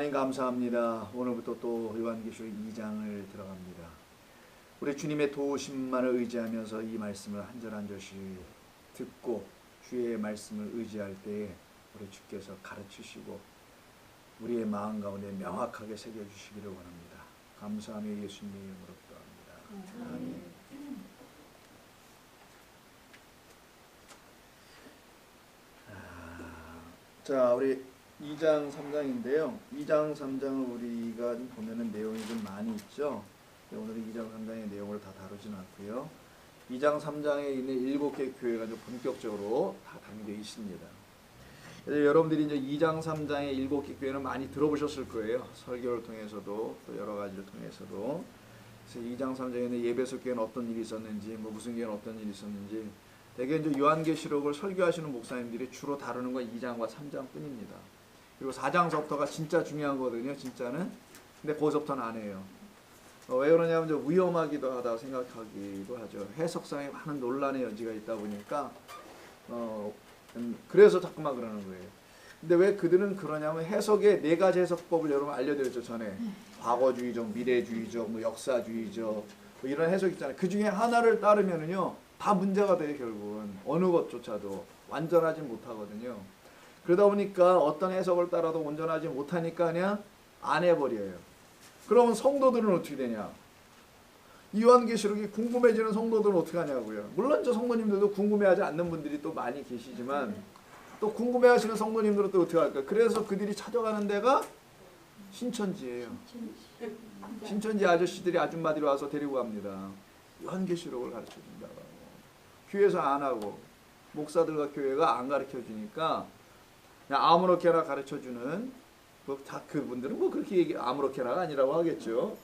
하나님 감사합니다. 오늘부터 또 요한계시록 2장을 들어갑니다. 우리 주님의 도우심만을 의지하면서 이 말씀을 한 절 한 절씩 듣고 주의 말씀을 의지할 때에 우리 주께서 가르치시고 우리의 마음 가운데 명확하게 새겨주시기를 원합니다. 감사하며 예수님의 이름으로 기도합니다. 아멘. 자, 우리 2장 3장인데요. 2장 3장을 우리가 좀 보면은 내용이 좀 많이 있죠. 오늘은 2장 3장의 내용을 다 다루진 않고요. 2장 3장에 있는 7개 교회가 좀 본격적으로 다 담겨 있습니다. 그래서 여러분들이 이제 2장 3장의 7개 교회는 많이 들어보셨을 거예요. 설교를 통해서도 또 여러 가지를 통해서도. 그래서 2장 3장에는 예배소 교회는 어떤 일이 있었는지, 뭐 무슨 교회는 어떤 일이 있었는지, 대개 이제 요한계시록을 설교하시는 목사님들이 주로 다루는 건 2장과 3장뿐입니다. 그리고 4장서부터가 진짜 중요한 거거든요. 진짜는. 근데 거기서부터는 안 해요. 왜 그러냐면 좀 위험하기도 하다 생각하기도 하죠. 해석상에 많은 논란의 여지가 있다 보니까 그래서 자꾸만 그러는 거예요. 근데 왜 그들은 그러냐면 해석의 4가지 해석법을 여러분 알려드렸죠. 전에 과거주의적, 미래주의적, 뭐 역사주의적 뭐 이런 해석 있잖아요. 그 중에 하나를 따르면은요 다 문제가 돼요. 결국은 어느 것조차도 완전하지 못하거든요. 그러다 보니까 어떤 해석을 따라도 온전하지 못하니까 그냥 안 해버려요. 그러면 성도들은 어떻게 되냐? 요한계시록이 궁금해지는 성도들은 어떻게 하냐고요. 물론 저 성도님들도 궁금해하지 않는 분들이 또 많이 계시지만 또 궁금해하시는 성도님들은 또 어떻게 할까? 그래서 그들이 찾아가는 데가 신천지예요. 신천지 아저씨들이 아줌마들이 와서 데리고 갑니다. 요한계시록을 가르쳐준다고 하고 교회에서 안 하고 목사들과 교회가 안 가르쳐주니까 그냥 아무렇게나 가르쳐주는 다 그분들은 뭐 그렇게 아무렇게나가 아니라고 하겠죠.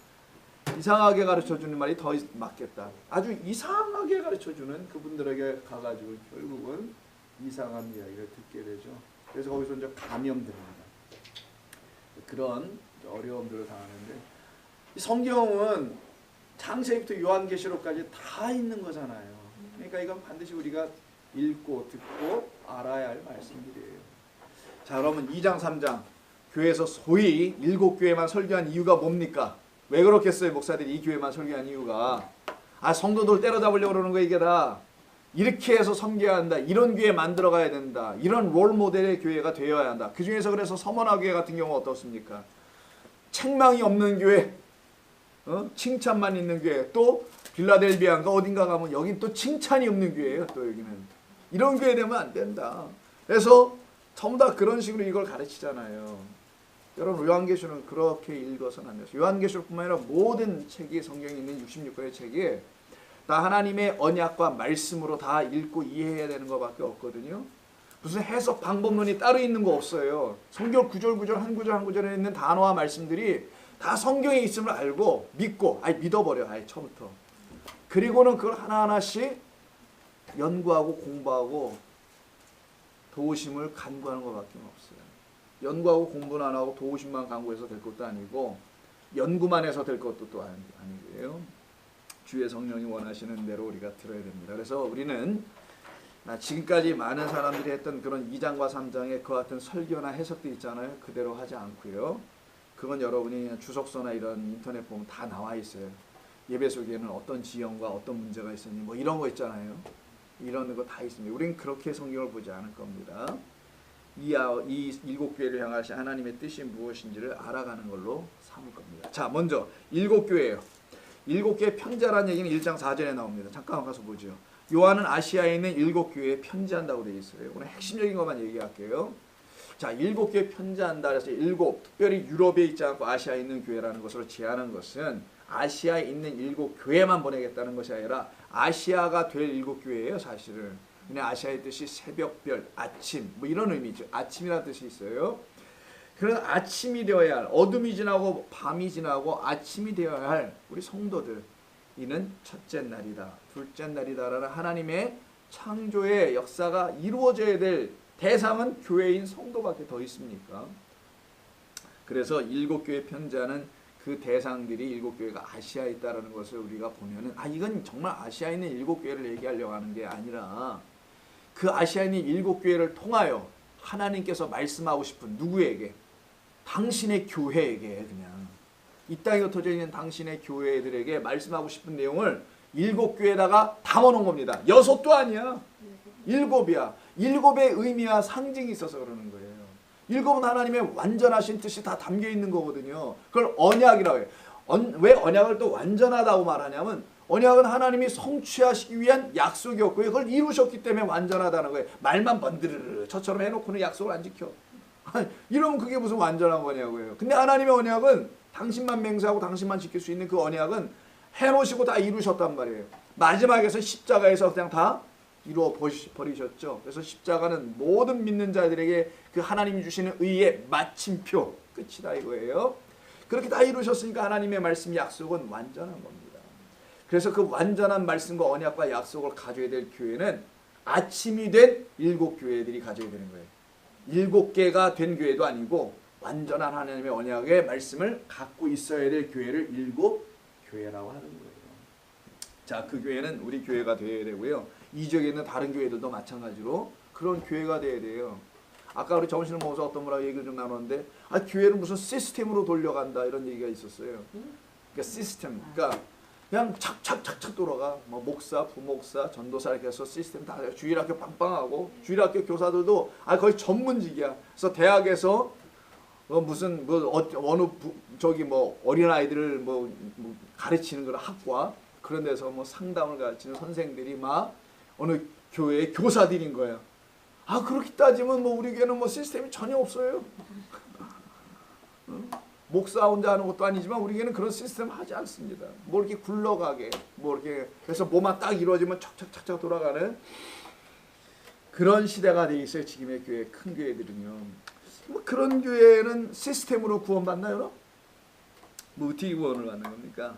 이상하게 가르쳐주는 말이 더 맞겠다. 아주 이상하게 가르쳐주는 그분들에게 가가지고 결국은 이상한 이야기를 듣게 되죠. 그래서 거기서 이제 감염됩니다. 그런 어려움들을 당하는데 이 성경은 창세기부터 요한계시록까지 다 있는 거잖아요. 그러니까 이건 반드시 우리가 읽고 듣고 알아야 할 말씀들이에요. 자, 그러면 2장 3장 교회에서 소위 7교회만 설교한 이유가 뭡니까? 왜 그렇겠어요? 목사들이 이 교회만 설교한 이유가 성도들 때려잡으려고 그러는 거 이게 다 이렇게 해서 섬겨야 한다. 이런 교회 만들어 가야 된다. 이런 롤 모델의 교회가 되어야 한다. 그 중에서 그래서 서머나 교회 같은 경우 어떻습니까? 책망이 없는 교회, 칭찬만 있는 교회, 또 빌라델비아인가 어딘가 가면 여긴 또 칭찬이 없는 교회예요. 또 여기는 이런 교회 되면 안 된다. 그래서 전부 다 그런 식으로 이걸 가르치잖아요. 여러분 요한계시록은 그렇게 읽어서는 안 돼요. 요한계시록뿐만 아니라 모든 책이 성경에 있는 66권의 책이 다 하나님의 언약과 말씀으로 다 읽고 이해해야 되는 것밖에 없거든요. 무슨 해석 방법론이 따로 있는 거 없어요. 성경 구절 한 구절에 있는 단어와 말씀들이 다 성경에 있음을 알고 믿고 믿어버려. 처음부터. 그리고는 그걸 하나하나씩 연구하고 공부하고 도우심을 간구하는 것밖에 없어요. 연구하고 공부는 안 하고 도우심만 간구해서 될 것도 아니고 연구만 해서 될 것도 또 아니고요. 주의 성령이 원하시는 대로 우리가 들어야 됩니다. 그래서 우리는 지금까지 많은 사람들이 했던 그런 2장과 3장의 그 같은 설교나 해석도 있잖아요. 그대로 하지 않고요. 그건 여러분이 주석서나 이런 인터넷 보면 다 나와 있어요. 예배 속에는 어떤 지형과 어떤 문제가 있었니 뭐 이런 거 있잖아요. 이런 거 다 있습니다. 우리는 그렇게 성경을 보지 않을 겁니다. 이 7교회를 향하신 하나님의 뜻이 무엇인지를 알아가는 걸로 삼을 겁니다. 자, 먼저 7교회예요. 7교회 편지하라는 얘기는 1장 4절에 나옵니다. 잠깐 가서 보죠. 요한은 아시아에 있는 7교회에 편지한다고 되어 있어요. 오늘 핵심적인 것만 얘기할게요. 자, 7교회 편지한다 그래서 7, 특별히 유럽에 있지 않고 아시아에 있는 교회라는 것으로 제안한 것은 아시아에 있는 7교회만 보내겠다는 것이 아니라 아시아가 될 7교회예요. 사실은. 그냥 아시아의 뜻이 새벽별, 아침 뭐 이런 의미죠. 아침이라는 뜻이 있어요. 그런 아침이 되어야 할, 어둠이 지나고 밤이 지나고 아침이 되어야 할 우리 성도들, 이는 첫째 날이다, 둘째 날이다라는 하나님의 창조의 역사가 이루어져야 될 대상은 교회인 성도밖에 더 있습니까? 그래서 7교회 편지하는 그 대상들이 7교회가 아시아에 있다는 것을 우리가 보면은 이건 정말 아시아에 있는 7교회를 얘기하려고 하는 게 아니라 그 아시아에 있는 7교회를 통하여 하나님께서 말씀하고 싶은 누구에게? 당신의 교회에게 그냥 이 땅에 흩어져 있는 당신의 교회들에게 말씀하고 싶은 내용을 7교회에다가 담아놓은 겁니다. 6도 아니야. 7이야. 7의 의미와 상징이 있어서 그러는 거예요. 7은 하나님의 완전하신 뜻이 다 담겨 있는 거거든요. 그걸 언약이라고 해요. 왜 언약을 또 완전하다고 말하냐면 언약은 하나님이 성취하시기 위한 약속이었고요. 그걸 이루셨기 때문에 완전하다는 거예요. 말만 번드르르 저처럼 해놓고는 약속을 안 지켜. 이러면 그게 무슨 완전한 거냐고요. 근데 하나님의 언약은 당신만 맹세하고 당신만 지킬 수 있는 그 언약은 해놓으시고 다 이루셨단 말이에요. 마지막에서 십자가에서 그냥 다 이루어 버리셨죠. 그래서 십자가는 모든 믿는 자들에게 그 하나님이 주시는 의의 마침표, 끝이다 이거예요. 그렇게 다 이루셨으니까 하나님의 말씀 약속은 완전한 겁니다. 그래서 그 완전한 말씀과 언약과 약속을 가져야 될 교회는 아침이 된 7교회들이 가져야 되는 거예요. 7개가 된 교회도 아니고 완전한 하나님의 언약의 말씀을 갖고 있어야 될 교회를 7교회라고 하는 거예요. 자, 그 교회는 우리 교회가 되어야 되고요. 이 지역에 있는 다른 교회들도 마찬가지로 그런 교회가 되어야 돼요. 아까 우리 정신을 모아서 어떤 분하고 얘기를 좀 나눴는데 교회를 무슨 시스템으로 돌려간다 이런 얘기가 있었어요. 그러니까 시스템, 그러니까 그냥 착착착착 돌아가. 뭐 목사, 부목사, 전도사 이렇게 해서 시스템 다 주일학교 빵빵하고 주일학교 교사들도 거의 전문직이야. 그래서 대학에서 무슨 어느 저기 뭐 어린 아이들을 뭐 가르치는 그런 학과 그런 데서 뭐 상담을 가르치는 선생들이 막 어느 교회의 교사들인 거야. 그렇게 따지면 뭐 우리 교회는 뭐 시스템이 전혀 없어요. 목사 혼자 하는 것도 아니지만 우리 교회는 그런 시스템 하지 않습니다. 뭐 이렇게 굴러가게 뭐 이렇게 해서 뭐만 딱 이루어지면 척척척척 돌아가는 그런 시대가 돼 있어요. 지금의 교회, 큰 교회들은요. 뭐 그런 교회는 시스템으로 구원받나요? 뭐 어떻게 구원을 받는 겁니까?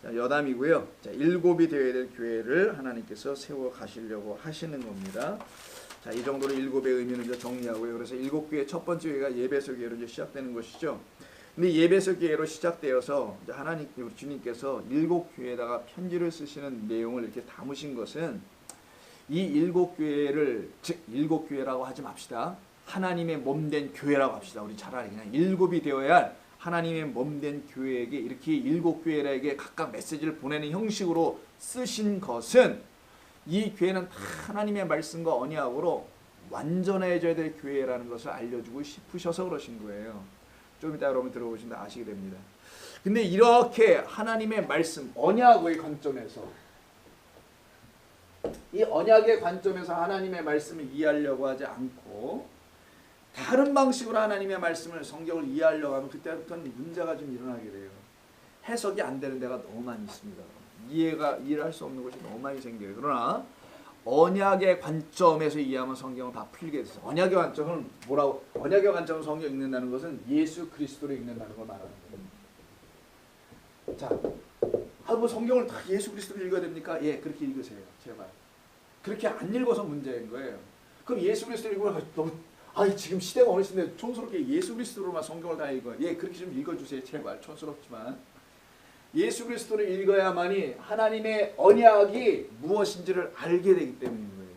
자, 여담이고요. 자, 7이 되어야 될 교회를 하나님께서 세워 가시려고 하시는 겁니다. 자, 이 정도로 7의 의미는 이제 정리하고요. 그래서 7교회 첫 번째 교회가 예배소 교회로 이제 시작되는 것이죠. 근데 예배소 교회로 시작되어서 이제 하나님 우리 주님께서 7교회에다가 편지를 쓰시는 내용을 이렇게 담으신 것은 이 7교회를 즉 7교회라고 하지 맙시다. 하나님의 몸된 교회라고 합시다. 우리 차라리 그냥 7이 되어야 할 하나님의 몸된 교회에게 이렇게 7교회에게 각각 메시지를 보내는 형식으로 쓰신 것은 이 교회는 다 하나님의 말씀과 언약으로 완전해져야 될 교회라는 것을 알려주고 싶으셔서 그러신 거예요. 좀 이따 여러분 들어보시면 아시게 됩니다. 근데 이렇게 하나님의 말씀, 언약의 관점에서 이 언약의 관점에서 하나님의 말씀을 이해하려고 하지 않고 다른 방식으로 하나님의 말씀을 성경을 이해하려고 하면 그때부터는 문제가 좀 일어나게 돼요. 해석이 안 되는 데가 너무 많이 있습니다. 이해를 할 수 없는 것이 너무 많이 생겨요. 그러나 언약의 관점에서 이해하면 성경은 다 풀게 돼서 언약의 관점은 뭐라고? 언약의 관점을 성경 읽는다는 것은 예수 그리스도를 읽는다는 걸 말하는 거예요. 자, 뭐 성경을 다 예수 그리스도를 읽어야 됩니까? 예, 그렇게 읽으세요. 제발. 그렇게 안 읽어서 문제인 거예요. 그럼 예수 그리스도를 읽으면 너무 지금 시대가 어느 시대인데 촌스럽게 예수 그리스도로만 성경을 다 읽어요. 예, 그렇게 좀 읽어주세요. 제발. 촌스럽지만. 예수 그리스도를 읽어야만이 하나님의 언약이 무엇인지를 알게 되기 때문인 거예요.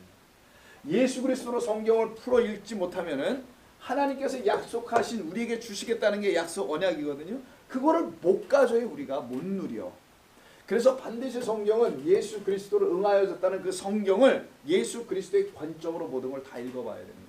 예수 그리스도로 성경을 풀어 읽지 못하면은 하나님께서 약속하신 우리에게 주시겠다는 게 약속 언약이거든요. 그거를 못 가져요. 우리가 못 누려. 그래서 반드시 성경은 예수 그리스도를 응하여졌다는 그 성경을 예수 그리스도의 관점으로 모든 걸 다 읽어봐야 되는 거예요.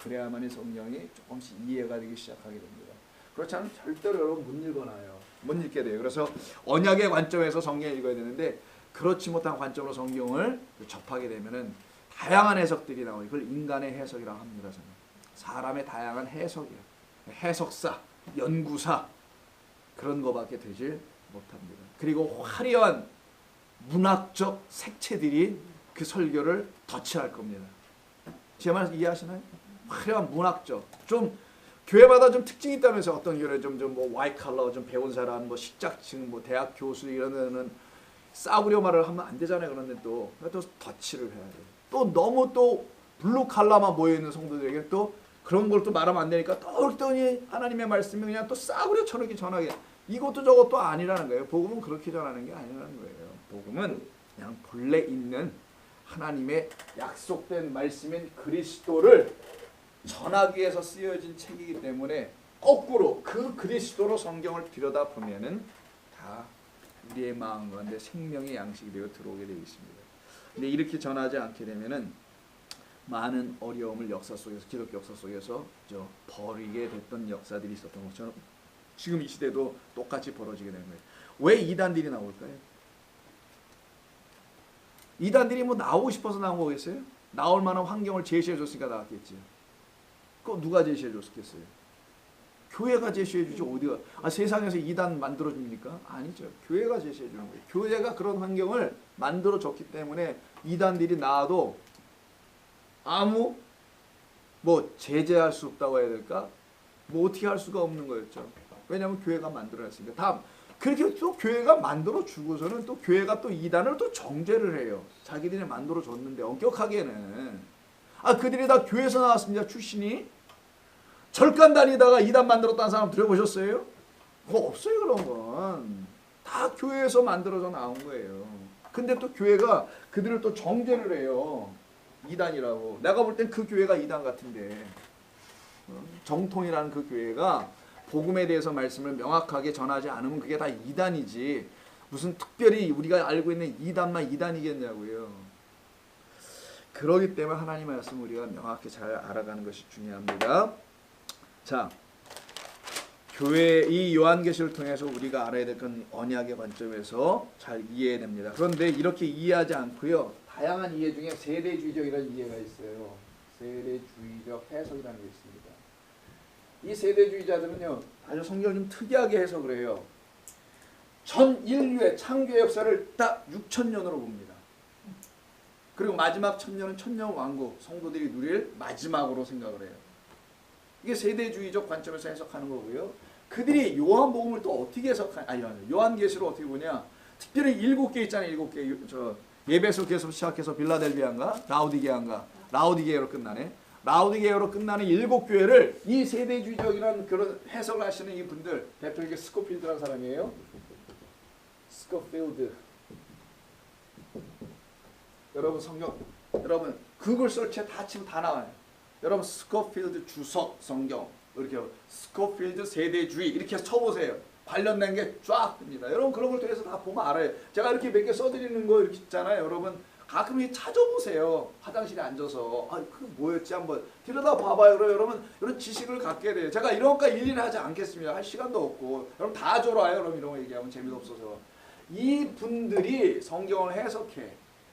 그래야만이 성경이 조금씩 이해가 되기 시작하게 됩니다. 그렇지 않으면 절대로 여러분 못 읽어놔요. 못 읽게 돼요. 그래서 언약의 관점에서 성경을 읽어야 되는데 그렇지 못한 관점으로 성경을 접하게 되면은 다양한 해석들이 나와요. 그걸 인간의 해석이라고 합니다. 저는. 사람의 다양한 해석이에요. 해석사, 연구사 그런 거밖에 되질 못합니다. 그리고 화려한 문학적 색채들이 그 설교를 덧칠할 겁니다. 제 말 이해하시나요? 화려한 문학적 좀 교회마다 좀 특징이 있다면서 어떤 교회는 뭐 와이트 칼러 좀 배운 사람 뭐 식작층 뭐 대학 교수 이런 데는 싸구려 말을 하면 안 되잖아요. 그런데 또 덧칠을 해야 돼요. 또 너무 또 블루 칼라만 모여 있는 성도들에게 또 그런 걸 또 말하면 안 되니까 또 하나님의 말씀이 그냥 또 싸구려처럼 이렇게 전하게 이것도 저것도 아니라는 거예요. 복음은 그렇게 전하는 게 아니라는 거예요. 복음은 그냥 본래 있는 하나님의 약속된 말씀인 그리스도를 전하기 위해서 쓰여진 책이기 때문에 거꾸로 그 그리스도로 성경을 들여다보면은 다 우리의 마음 가운데 생명의 양식이 되어 들어오게 되어 있습니다. 근데 이렇게 전하지 않게 되면은 많은 어려움을 역사 속에서, 기독교 역사 속에서 버리게 됐던 역사들이 있었던 것처럼 지금 이 시대도 똑같이 벌어지게 되는 거예요. 왜 이단들이 나올까요? 이단들이 뭐 나오고 싶어서 나온 거겠어요? 나올 만한 환경을 제시해 줬으니까 나왔겠지. 그거 누가 제시해 줬겠어요? 교회가 제시해 주지. 어디가 세상에서 이단 만들어 줍니까? 아니죠. 교회가 제시해 주는 거예요. 교회가 그런 환경을 만들어 줬기 때문에 이단들이 나와도 아무 뭐 제재할 수 없다고 해야 될까? 뭐 어떻게 할 수가 없는 거였죠. 왜냐하면 교회가 만들어냈으니까. 다음 그렇게 또 교회가 만들어 주고서는 또 교회가 또 이단을 또 정죄를 해요. 자기들이 만들어 줬는데 엄격하게는 그들이 다 교회에서 나왔습니다. 출신이. 절간 다니다가 이단 만들었다는 사람 들어보셨어요? 그거 없어요. 그런 건 다 교회에서 만들어져 나온 거예요. 근데 또 교회가 그들을 또 정죄를 해요. 이단이라고. 내가 볼 땐 그 교회가 이단 같은데, 정통이라는 그 교회가 복음에 대해서 말씀을 명확하게 전하지 않으면 그게 다 이단이지, 무슨 특별히 우리가 알고 있는 이단만 이단이겠냐고요. 그러기 때문에 하나님의 말씀을 우리가 명확히 잘 알아가는 것이 중요합니다. 자, 교회 이 요한계시를 통해서 우리가 알아야 될 건 언약의 관점에서 잘 이해해야 됩니다. 그런데 이렇게 이해하지 않고요, 다양한 이해 중에 세대주의적이라는 이해가 있어요. 세대주의적 해석이라는 게 있습니다. 이 세대주의자들은요, 아주 성경을 좀 특이하게 해석을 해요. 전 인류의 창조의 역사를 딱 6,000년으로 봅니다. 그리고 마지막 1,000년은 천년왕국, 성도들이 누릴 마지막으로 생각을 해요. 이게 세대주의적 관점에서 해석하는 거고요. 그들이 요한복음을 또 어떻게 요한계시를 어떻게 보냐? 특별히 7개 있잖아요. 7개. 예배소에서 시작해서 빌라델비아인가? 라우디게아로 끝나네. 라우디게아로 끝나는 7교회를 이 세대주의적이라는 그런 해석을 하시는 이 분들, 대표적인 스코필드라는 사람이에요. 스코필드. 여러분 성경, 여러분 구글 설치에 다 치면 다 나와요. 여러분 스코필드 주석 성경, 이렇게 스코필드 세대주의 이렇게 쳐보세요. 관련된 게 쫙 뜹니다. 여러분 그런 걸 통해서 다 보면 알아요. 제가 이렇게 몇 개 써드리는 거 이렇게 있잖아요. 여러분 가끔 찾아보세요. 화장실에 앉아서 그거 뭐였지 한번 들여다 봐봐요. 그럼 여러분 이런 지식을 갖게 돼요. 제가 이런 거 일일이 하지 않겠습니다. 할 시간도 없고. 여러분 다 졸아요. 여러분 이런 거 얘기하면 재미도 없어서. 이 분들이 성경을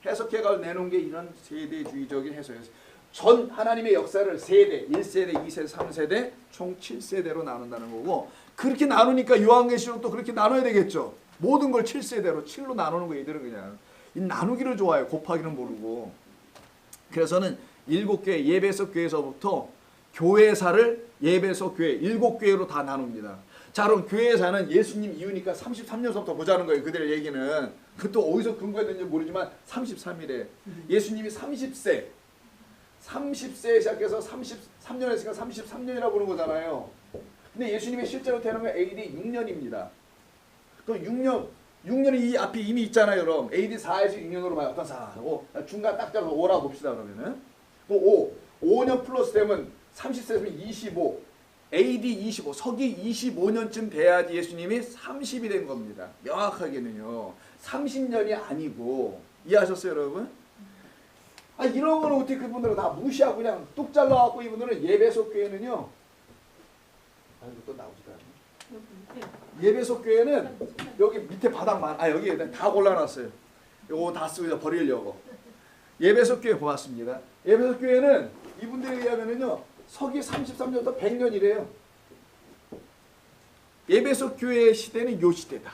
해석해가 내놓은 게 이런 세대주의적인 해석이었어요. 전 하나님의 역사를 세대, 1세대, 2세대, 3세대, 총 7세대로 나눈다는 거고, 그렇게 나누니까 요한계시록 또 그렇게 나눠야 되겠죠. 모든 걸 7세대로 7로 나누는 거 이들은 그냥 이 나누기를 좋아해요. 곱하기는 모르고. 그래서는 7교회 예배석 교회에서부터 교회사를 예배석 교회 7교회로 다 나눕니다. 자, 그럼 교회사는 예수님 이후니까 33년서부터 보자는 거예요. 그들의 얘기는. 그것도 어디서 근거했는지 모르지만 33일에 예수님이 30세에 시작해서 33년 했으니까 33년이라고 보는 거잖아요. 근데 예수님이 실제로 태어난 건 AD 6년입니다. 그럼 6년이 이 앞에 이미 있잖아요. 그럼 AD 4에서 6년으로 봐요. 어떤 사람하고 중간 딱 잡아서 5라고 봅시다. 그러면은 5년 플러스 되면 30세면 25, AD 25, 서기 25년쯤 돼야지 예수님이 30이 된 겁니다. 명확하게는요. 30년이 아니고. 이해하셨어요, 여러분? 이런 거는 어떻게 그분들은 다 무시하고 그냥 뚝 잘라갖고 이분들은 예배석 교회는요. 또 나오지도 않네. 예배석 교회는 여기 밑에 바닥만, 여기 다 골라놨어요. 요거 다 쓰고 버리려고. 예배석 교회 보았습니다. 예배석 교회는 이분들에 의하면은요, 서기 33년부터 100년이래요. 예배석 교회의 시대는 요 시대다.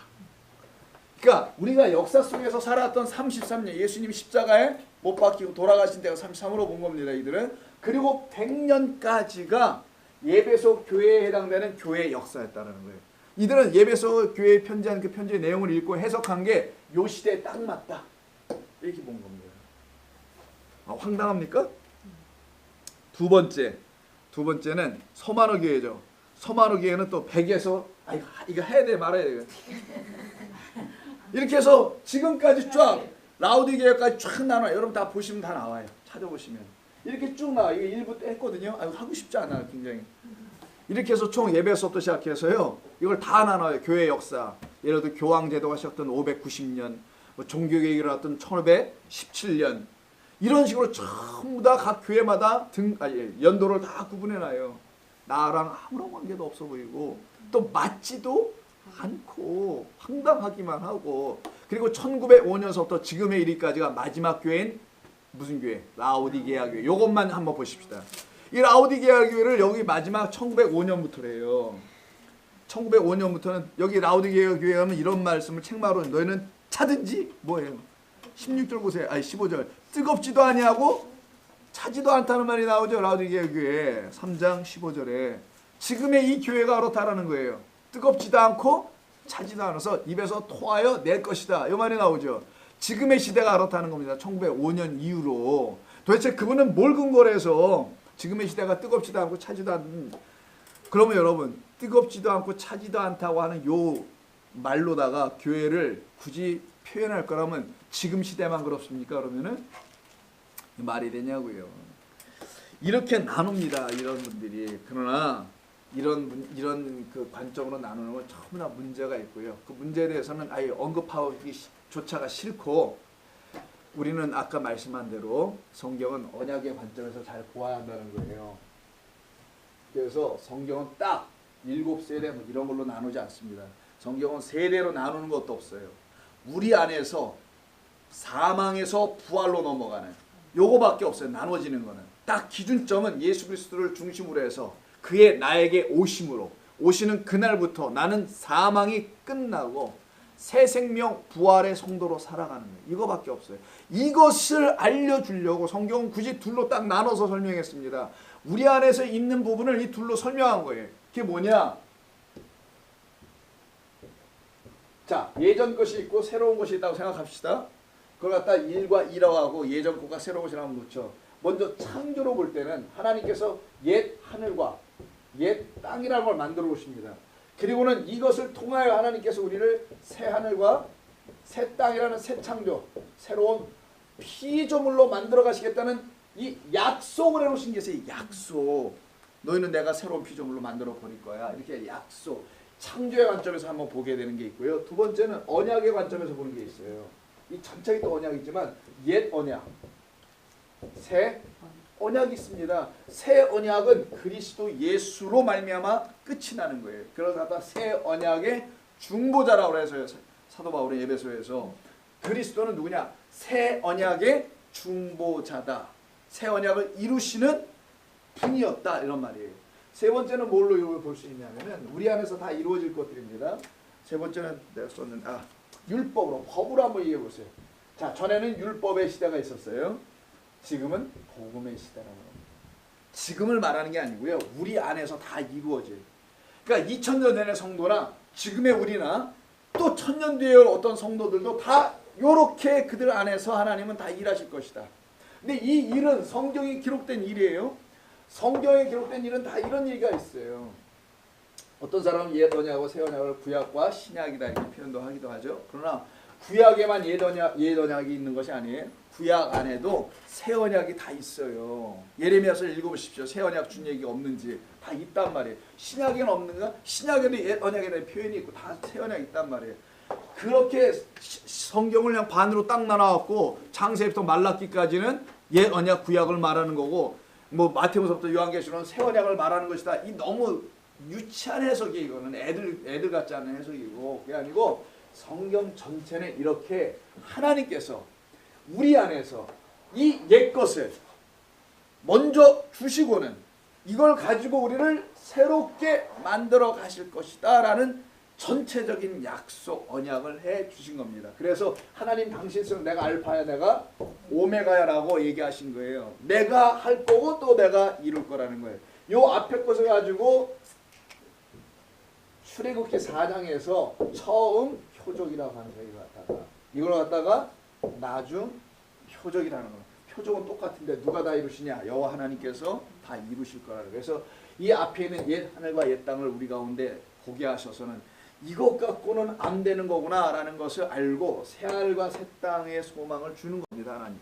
그러니까 우리가 역사 속에서 살았던 33년, 예수님이 십자가에 못 박히고 돌아가신 때가 33으로 본 겁니다. 이들은. 그리고 100년까지가 예배소 교회에 해당되는 교회의 역사였다는 거예요. 이들은 예배소 교회에 편지한 그 편지의 내용을 읽고 해석한 게 요 시대에 딱 맞다. 이렇게 본 겁니다. 황당합니까? 두 번째는 서만호 교회죠. 서만호 교회는 또 100에서 이거 해야 돼 말아야 돼. 이렇게 해서 지금까지 쫙 라우디게아까지 쫙 나눠요. 여러분 다 보시면 다 나와요. 찾아보시면 이렇게 쭉 나와. 이게 1부 때 했거든요. 하고 싶지 않아요. 굉장히. 이렇게 해서 총 예배서부터 시작해서요. 이걸 다 나눠요. 교회 역사. 예를 들어 교황제도가 시작된 590년, 뭐 종교개혁이 일어났던 1517년 이런 식으로 전부 다 각 교회마다 연도를 다 구분해놔요. 나랑 아무런 관계도 없어 보이고 또 맞지도 않고 황당하기만 하고 그리고 1905년서부터 지금에 이르기까지가 마지막 교회인 무슨 교회? 라오디게아 교회. 요것만 한번 보십시다. 이 라오디게아 교회를 여기 마지막 1905년부터래요. 1905년부터는 여기 라오디게아 교회 가면 이런 말씀을 책마로 너희는 차든지 뭐예요? 16절 보세요. 15절. 뜨겁지도 아니하고 차지도 않다는 말이 나오죠. 라오디게아 교회 3장 15절에 지금의 이 교회가 그렇다라는 거예요. 뜨겁지도 않고 차지도 않아서 입에서 토하여 낼 것이다. 이 말이 나오죠. 지금의 시대가 그렇다는 겁니다. 1905년 이후로. 도대체 그분은 뭘 근거로 해서 지금의 시대가 뜨겁지도 않고 차지도 않는 그러면 여러분 뜨겁지도 않고 차지도 않다고 하는 요 말로다가 교회를 굳이 표현할 거라면 지금 시대만 그렇습니까? 그러면은 말이 되냐고요. 이렇게 나눕니다. 이런 분들이. 그러나 이런 그 관점으로 나누는 건 전부 다 문제가 있고요. 그 문제에 대해서는 아예 언급하기조차가 싫고 우리는 아까 말씀한 대로 성경은 언약의 관점에서 잘 보아야 한다는 거예요. 그래서 성경은 딱 7세대 뭐 이런 걸로 나누지 않습니다. 성경은 세대로 나누는 것도 없어요. 우리 안에서 사망에서 부활로 넘어가는 요거밖에 없어요. 나눠지는 거는. 딱 기준점은 예수 그리스도를 중심으로 해서 그의 나에게 오심으로 오시는 그날부터 나는 사망이 끝나고 새 생명 부활의 성도로 살아가는 거예요. 이거밖에 없어요. 이것을 알려주려고 성경은 굳이 둘로 딱 나눠서 설명했습니다. 우리 안에서 있는 부분을 이 둘로 설명한 거예요. 그게 뭐냐? 자, 예전 것이 있고 새로운 것이 있다고 생각합시다. 그걸 갖다 1과 2라고 하고 예전 것과 새로운 것이라고 놓죠. 먼저 창조로 볼 때는 하나님께서 옛 하늘과 옛 땅이라는 걸 만들어 오십니다. 그리고는 이것을 통하여 하나님께서 우리를 새 하늘과 새 땅이라는 새 창조, 새로운 피조물로 만들어 가시겠다는 이 약속을 해놓으신 게 있어요. 약속. 너희는 내가 새로운 피조물로 만들어 버릴 거야. 이렇게 약속. 창조의 관점에서 한번 보게 되는 게 있고요. 두 번째는 언약의 관점에서 보는 게 있어요. 이 전체가 또 언약이지만 옛 언약, 새 언약이 있습니다. 새 언약은 그리스도 예수로 말미암아 끝이 나는 거예요. 그래서 갖다 새 언약의 중보자라고 해서요. 사도 바울의 에베소에서 그리스도는 누구냐? 새 언약의 중보자다. 새 언약을 이루시는 분이었다. 이런 말이에요. 세 번째는 뭘로 이걸 볼 수 있냐면은 우리 안에서 다 이루어질 것들입니다. 세 번째는 내가 썼는 율법으로 법으로 한번 얘기해 보세요. 자, 전에는 율법의 시대가 있었어요. 지금은 복음의 시대라고 합니다. 지금을 말하는 게 아니고요. 우리 안에서 다 이루어질. 그러니까 2000년 전의 성도나 지금의 우리나 또 1000년 뒤에 어떤 성도들도 다 요렇게 그들 안에서 하나님은 다 일하실 것이다. 근데 이 일은 성경에 기록된 일이에요. 성경에 기록된 일은 다 이런 얘기가 있어요. 어떤 사람은 옛 언약하고 새 언약을 구약과 신약이다 이렇게 표현도 하기도 하죠. 그러나 구약에만 옛 언약이 있는 것이 아니에요. 구약 안에도 새 언약이 다 있어요. 예레미야서를 읽어보십시오. 새 언약 준 얘기가 없는지 다 있단 말이에요. 신약에는 없는가? 신약에도 옛 언약에 대한 표현이 있고 다 새 언약이 있단 말이에요. 그렇게 성경을 그냥 반으로 딱 나눠갖고 창세기부터 말라기까지는 옛 언약 구약을 말하는 거고 뭐 마태복음서부터 요한계시록은 새 언약을 말하는 것이다. 이 너무 유치한 해석이 이거는 애들 같지 않은 해석이고 그게 아니고 성경 전체는 이렇게 하나님께서 우리 안에서 이 옛것을 먼저 주시고는 이걸 가지고 우리를 새롭게 만들어 가실 것이다 라는 전체적인 약속 언약을 해 주신 겁니다. 그래서 하나님 당신은 내가 알파야 내가 오메가야 라고 얘기하신 거예요. 내가 할 거고 또 내가 이룰 거라는 거예요. 요 앞에 것을 가지고 출애굽기 4장에서 처음 표적이라고 하는 거예요. 이걸 갖다가 나중 표적이라는 거예요. 표적은 똑같은데 누가 다 이루시냐? 여호와 하나님께서 다 이루실 거라는 거예요. 그래서 이 앞에 있는 옛 하늘과 옛 땅을 우리 가운데 보게 하셔서는 이것 갖고는 안 되는 거구나 라는 것을 알고 새 하늘과 새 땅의 소망을 주는 겁니다. 하나님.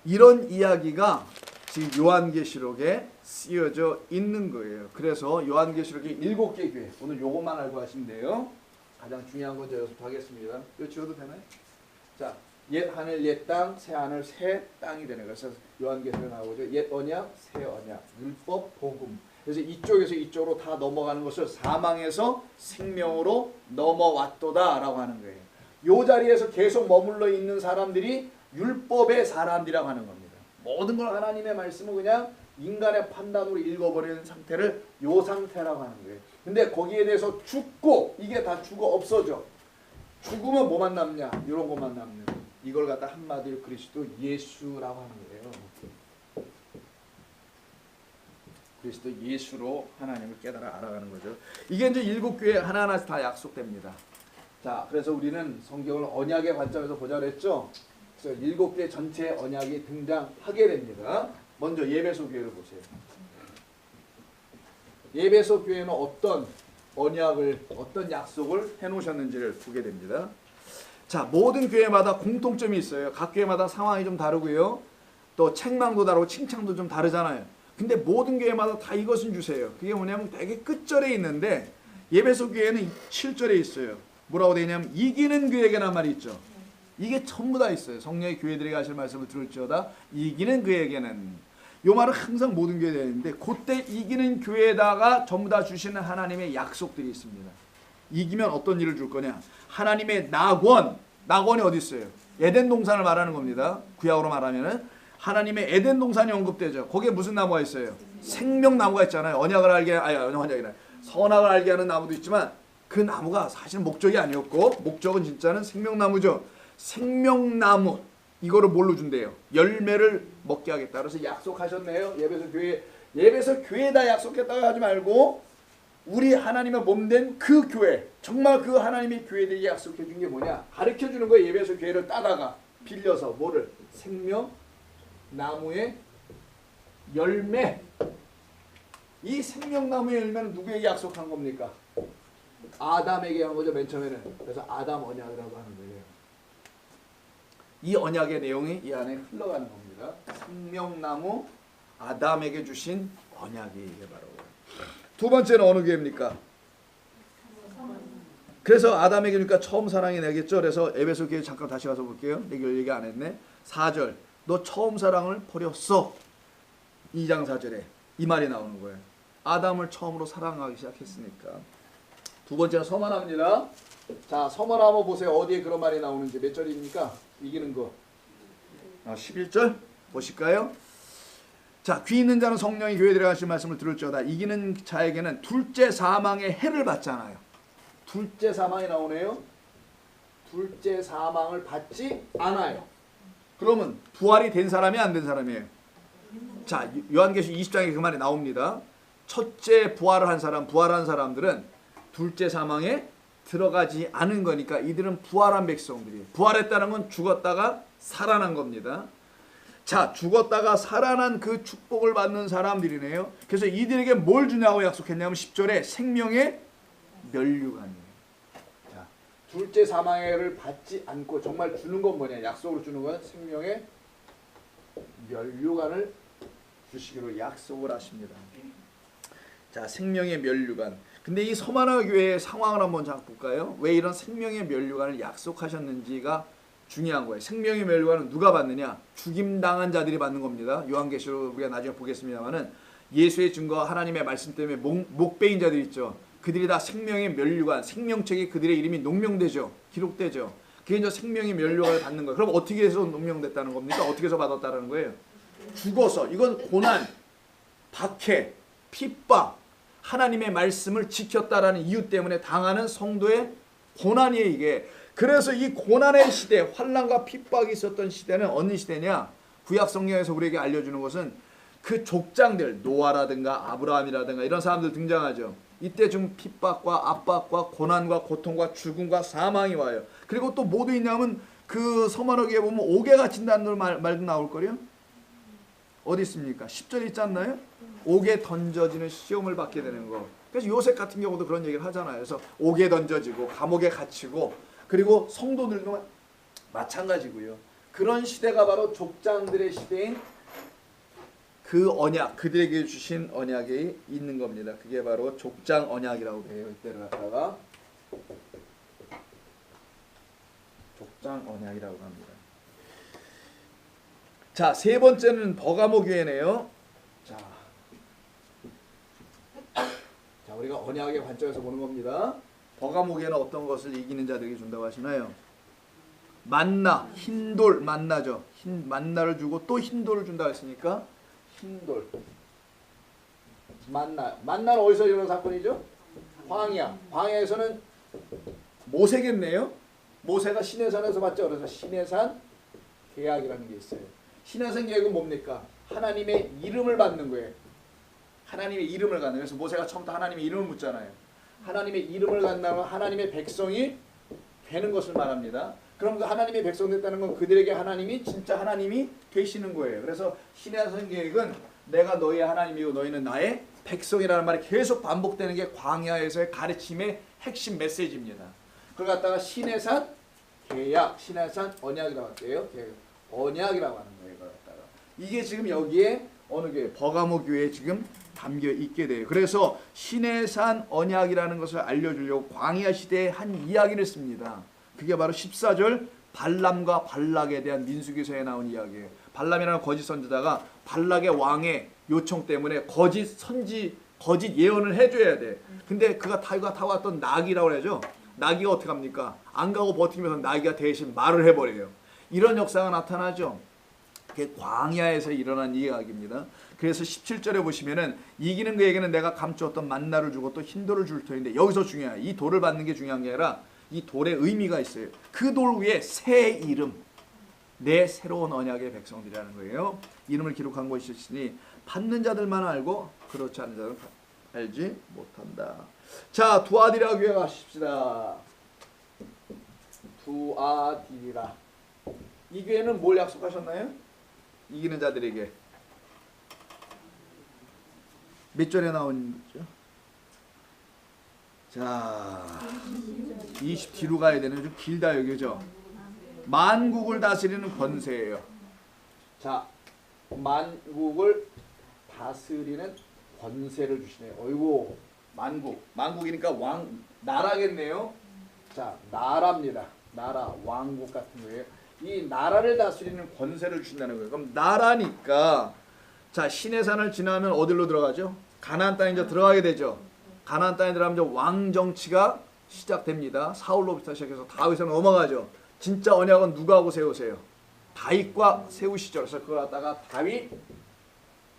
이런 이야기가 지금 요한계시록에 쓰여져 있는 거예요. 그래서 요한계시록의 7개 교회, 오늘 요것만 알고 하시면 돼요. 가장 중요한 건 제가 연습하겠습니다. 이거 지워도 되나요? 자, 옛 하늘 옛 땅, 새 하늘 새 땅이 되는 거예요. 그래서 요한계시록에 나오죠. 옛 언약, 새 언약, 율법, 복음. 그래서 이쪽에서 이쪽으로 다 넘어가는 것을 사망에서 생명으로 넘어왔도다라고 하는 거예요. 이 자리에서 계속 머물러 있는 사람들이 율법의 사람들이라고 하는 겁니다. 모든 걸 하나님의 말씀은 그냥 인간의 판단으로 읽어버리는 상태를 요 상태라고 하는 거예요. 근데 거기에 대해서 죽고 이게 다 죽어 없어져. 죽으면 뭐만 남냐? 이런 것만 남는. 이걸 갖다 한마디로 그리스도 예수라고 하는 거예요. 그리스도 예수로 하나님을 깨달아 알아가는 거죠. 이게 이제 7교회 하나하나씩 다 약속됩니다. 자, 그래서 우리는 성경을 언약의 관점에서 보자 그랬죠. 그래서 7교회 전체 언약이 등장하게 됩니다. 먼저 예배소 교회를 보세요. 예배소 교회는 어떤 언약을, 어떤 약속을 해놓으셨는지를 보게 됩니다. 자, 모든 교회마다 공통점이 있어요. 각 교회마다 상황이 좀 다르고요. 또 책망도 다르고 칭찬도 좀 다르잖아요. 근데 모든 교회마다 다 이것은 주세요. 그게 뭐냐면 되게 끝절에 있는데 예배소 교회는 7절에 있어요. 뭐라고 되냐면 이기는 그에게란 말이 있죠. 이게 전부 다 있어요. 성령의 교회들에게 하실 말씀을 들을지어다 이기는 그에게는. 요 말은 항상 모든 교회에 되는데 그때 이기는 교회에다가 전부 다 주시는 하나님의 약속들이 있습니다. 이기면 어떤 일을 줄 거냐. 하나님의 낙원. 낙원이 어디 있어요? 에덴 동산을 말하는 겁니다. 구약으로 말하면은 하나님의 에덴 동산이 언급되죠. 거기에 무슨 나무가 있어요? 생명나무가 있잖아요. 언약을 알게, 언약이라 선악을 알게 하는 나무도 있지만 그 나무가 사실 목적이 아니었고 목적은 진짜는 생명나무죠. 생명나무 이거를 뭘로 준대요? 열매를 먹게 하겠다. 그래서 약속하셨네요. 예배소 교회, 예배소 교회에다 약속했다고 하지 말고 우리 하나님의 몸된 그 교회, 정말 그 하나님의 교회들이 약속해 준 게 뭐냐? 가르쳐 주는 거예요. 예배소 교회를 따다가 빌려서 뭐를? 생명나무의 열매. 이 생명나무의 열매는 누구에게 약속한 겁니까? 아담에게 한 거죠. 맨 처음에는. 그래서 아담 언약이라고 하는 거예요. 이 언약의 내용이 이 안에 흘러가는 겁니다. 생명나무 아담에게 주신 언약이 이게 바로. 두 번째는 어느 교회입니까? 그래서 아담에게 주니까 처음 사랑이 되겠죠. 그래서 에베소 교회 잠깐 다시 가서 볼게요. 이걸 얘기 안 했네. 4절 너 처음 사랑을 버렸어. 2장 4절에 이 말이 나오는 거예요. 아담을 처음으로 사랑하기 시작했으니까. 두 번째는 서만합니다. 자, 서만 한번 보세요. 어디에 그런 말이 나오는지. 몇 절입니까? 이기는 거. 11절 보실까요? 자, 귀 있는 자는 성령이 교회에 들어가실 말씀을 들을지어다. 이기는 자에게는 둘째 사망의 해를 받잖아요. 둘째 사망이 나오네요. 둘째 사망을 받지 않아요. 그러면 부활이 된 사람이 안 된 사람이에요. 자, 요한계시록 20장에 그 말이 나옵니다. 첫째 부활한 사람, 부활한 사람들은 둘째 사망에 들어가지 않은 거니까 이들은 부활한 백성들이에요. 부활했다는 건 죽었다가 살아난 겁니다. 자, 죽었다가 살아난 그 축복을 받는 사람들이네요. 그래서 이들에게 뭘 주냐고 약속했냐면 10절에 생명의 면류관이에요. 자, 둘째 사망을 받지 않고 정말 주는 건 뭐냐? 약속으로 주는 건 생명의 면류관을 주시기로 약속을 하십니다. 자, 생명의 면류관. 근데 이 서만화 교회의 상황을 한번 볼까요? 왜 이런 생명의 면류관을 약속하셨는지가 중요한 거예요. 생명의 면류관은 누가 받느냐? 죽임당한 자들이 받는 겁니다. 요한계시록 우리가 나중에 보겠습니다만은 예수의 증거 하나님의 말씀 때문에 목베인 자들 있죠. 그들이 다 생명의 면류관, 생명책에 그들의 이름이 농명되죠. 기록되죠. 그게 이제 생명의 면류관을 받는 거예요. 그럼 어떻게 해서 농명됐다는 겁니까? 어떻게 해서 받았다는 거예요? 죽어서. 이건 고난, 박해, 핍박, 하나님의 말씀을 지켰다라는 이유 때문에 당하는 성도의 고난이에요, 이게. 그래서 이 고난의 시대, 환난과 핍박이 있었던 시대는 어느 시대냐? 구약 성경에서 우리에게 알려주는 것은 그 족장들, 노아라든가 아브라함이라든가 이런 사람들 등장하죠. 이때 좀 핍박과 압박과 고난과 고통과 죽음과 사망이 와요. 그리고 또 뭐도 있냐면 그 서만하게 보면 옥에 갇힌다는 말도 나올걸요? 어디 있습니까? 10절에 있지 않나요? 옥에 던져지는 시험을 받게 되는 거. 그래서 요셉 같은 경우도 그런 얘기를 하잖아요. 그래서 옥에 던져지고 감옥에 갇히고 그리고 성도들도 마찬가지고요. 그런 시대가 바로 족장들의 시대인 그 언약, 그들에게 주신 언약이 있는 겁니다. 그게 바로 족장 언약이라고 해요. 이때를 갖다가 족장 언약이라고 합니다. 자, 세 번째는 버가모 교회네요. 자, 우리가 언약의 관점에서 보는 겁니다. 버가모 교회는 어떤 것을 이기는 자들에게 준다고 하시나요? 만나, 흰돌 만나죠. 흰 만나를 주고 또 흰돌을 준다 했으니까 흰돌. 만나는 어디서 일어난 사건이죠? 광야. 광야에서는 모세겠네요. 모세가 시내산에서 봤죠. 그래서 시내산 계약이라는 게 있어요. 시내산 계약은 뭡니까? 하나님의 이름을 받는 거예요. 하나님의 이름을 갖는. 그래서 모세가 처음부터 하나님의 이름을 묻잖아요. 하나님의 이름을 갖는다면 하나님의 백성이 되는 것을 말합니다. 그럼 그 하나님의 백성 됐다는 건 그들에게 하나님이 진짜 하나님이 되시는 거예요. 그래서 시내산 계획은 내가 너희의 하나님이고 너희는 나의 백성이라는 말이 계속 반복되는 게 광야에서의 가르침의 핵심 메시지입니다. 그걸 갖다가 시내산 계약, 시내산 언약이라고 할게요. 언약이라고 하는 거예요. 이걸 갖다가 이게 지금 여기에 어느 교회, 버가모 교회에 지금 담겨 있게 돼요. 그래서 시내산 언약이라는 것을 알려주려고 광야 시대의 한 이야기를 씁니다. 그게 바로 14절 발람과 발락에 대한 민수기서에 나온 이야기예요. 발람이라는 거짓 선지자가 발락의 왕의 요청 때문에 거짓 예언을 해줘야 돼. 근데 그가 타고 왔던 나귀라고 하죠. 나귀가 어떻게 합니까? 안 가고 버티면서 나귀가 대신 말을 해버려요. 이런 역사가 나타나죠. 그게 광야에서 일어난 이야기입니다. 그래서 17절에 보시면은 이기는 그에게는 내가 감추었던 만나를 주고 또 흰돌을 줄 터인데 여기서 중요해요. 이 돌을 받는 게 중요한 게 아니라 이 돌의 의미가 있어요. 그 돌 위에 새 이름, 내 새로운 언약의 백성들이라는 거예요. 이름을 기록한 것이 있으니 받는 자들만 알고 그렇지 않은 자들은 알지 못한다. 자, 두아디라 교회 가십시다. 두아디라. 이 교회는 뭘 약속하셨나요? 이기는 자들에게. 몇 절에 나온 거죠? 자, 20 뒤로 가야 되는 좀 길다 여기죠. 만국을 다스리는 권세예요. 자, 만국을 다스리는 권세를 주시네요. 어이구, 만국이니까 나라겠네요. 자, 나라입니다. 나라, 왕국 같은 거예요. 이 나라를 다스리는 권세를 주신다는 거예요. 그럼 나라니까 자, 시내산을 지나면 어디로 들어가죠? 가나안 땅에 이제 들어가게 되죠. 가나안 땅에 들어가면 왕 정치가 시작됩니다. 사울로부터 시작해서 다윗으로 넘어가죠. 진짜 언약은 누구하고 세우세요? 다윗과 세우시죠. 그래서 그걸 갖다가 다윗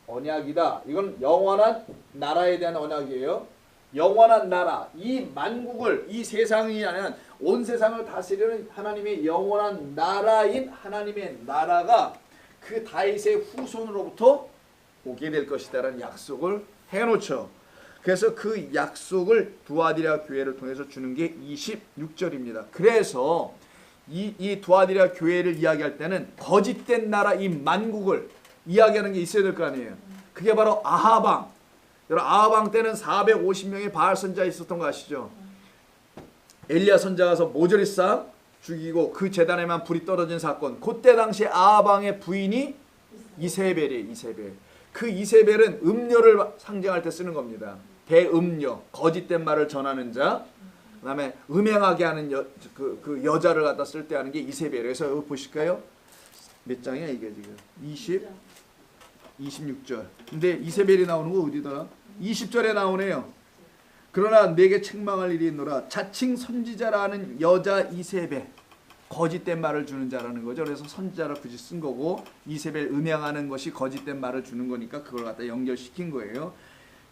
언약이다. 이건 영원한 나라에 대한 언약이에요. 영원한 나라, 이 만국을, 이 세상이 아니라 온 세상을 다스리는 하나님의 영원한 나라인 하나님의 나라가 그 다윗의 후손으로부터 오게 될 것이다라는 약속을 해놓죠. 그래서 그 약속을 두아디라 교회를 통해서 주는 게 26절입니다. 그래서 이 두아디라 교회를 이야기할 때는 거짓된 나라 이 만국을 이야기하는 게 있어야 될 거 아니에요. 그게 바로 아하방. 여러분, 아하방 때는 450명의 바알 선지자 있었던 거 아시죠? 엘리야 선지자 가서 모조리 싹 죽이고 그 제단에만 불이 떨어진 사건. 그때 당시 아하방의 부인이 이세벨이에요. 이세벨. 그 이세벨은 음료를 상징할 때 쓰는 겁니다. 대음료, 거짓된 말을 전하는 자. 그 다음에 음행하게 하는 그 여자를 갖다 쓸 때 하는 게 이세벨이에요. 그래서 여기 보실까요? 몇 장이야 이게 지금? 26절. 근데 이세벨이 나오는 거 어디더라? 20절에 나오네요. 그러나 내게 책망할 일이 있노라. 자칭 선지자라는 여자 이세벨. 거짓된 말을 주는 자라는 거죠. 그래서 선지자를 굳이 쓴 거고 이세벨 음행하는 것이 거짓된 말을 주는 거니까 그걸 갖다 연결시킨 거예요.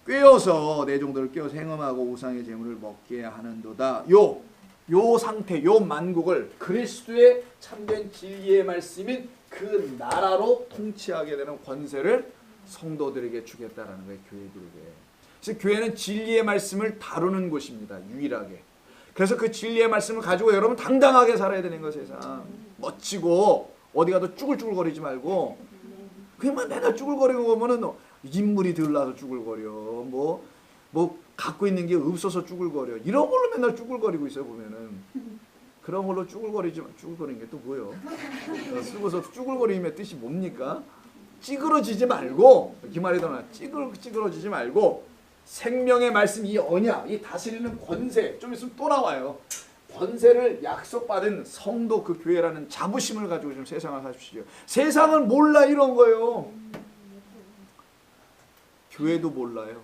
꿰어서 내 종들을 꿰어서 행음하고 우상의 제물을 먹게 하는도다. 요 상태, 요 만국을 그리스도의 참된 진리의 말씀인 그 나라로 통치하게 되는 권세를 성도들에게 주겠다라는 거예요. 교회들에게. 그래서 교회는 진리의 말씀을 다루는 곳입니다. 유일하게. 그래서 그 진리의 말씀을 가지고 여러분 당당하게 살아야 되는 거예요. 세상. 멋지고 어디 가도 쭈글쭈글거리지 말고 그냥 맨날 쭈글거리고 보면은 인물이 들라서 쭈글거려. 뭐 갖고 있는 게 없어서 쭈글거려. 이런 걸로 맨날 쭈글거리고 있어요. 보면은. 그런 걸로 쭈글거리지 쭈글거리는 게 또 뭐요? 쓰고서 쭈글거리면 뜻이 뭡니까? 찌그러지지 말고 이 말이 더나 찌그러지지 말고 생명의 말씀 이 언약 이 다스리는 권세 좀 있으면 또 나와요. 권세를 약속받은 성도 그 교회라는 자부심을 가지고 좀 세상을 사십시오. 세상은 몰라 이런 거예요. 교회도 몰라요.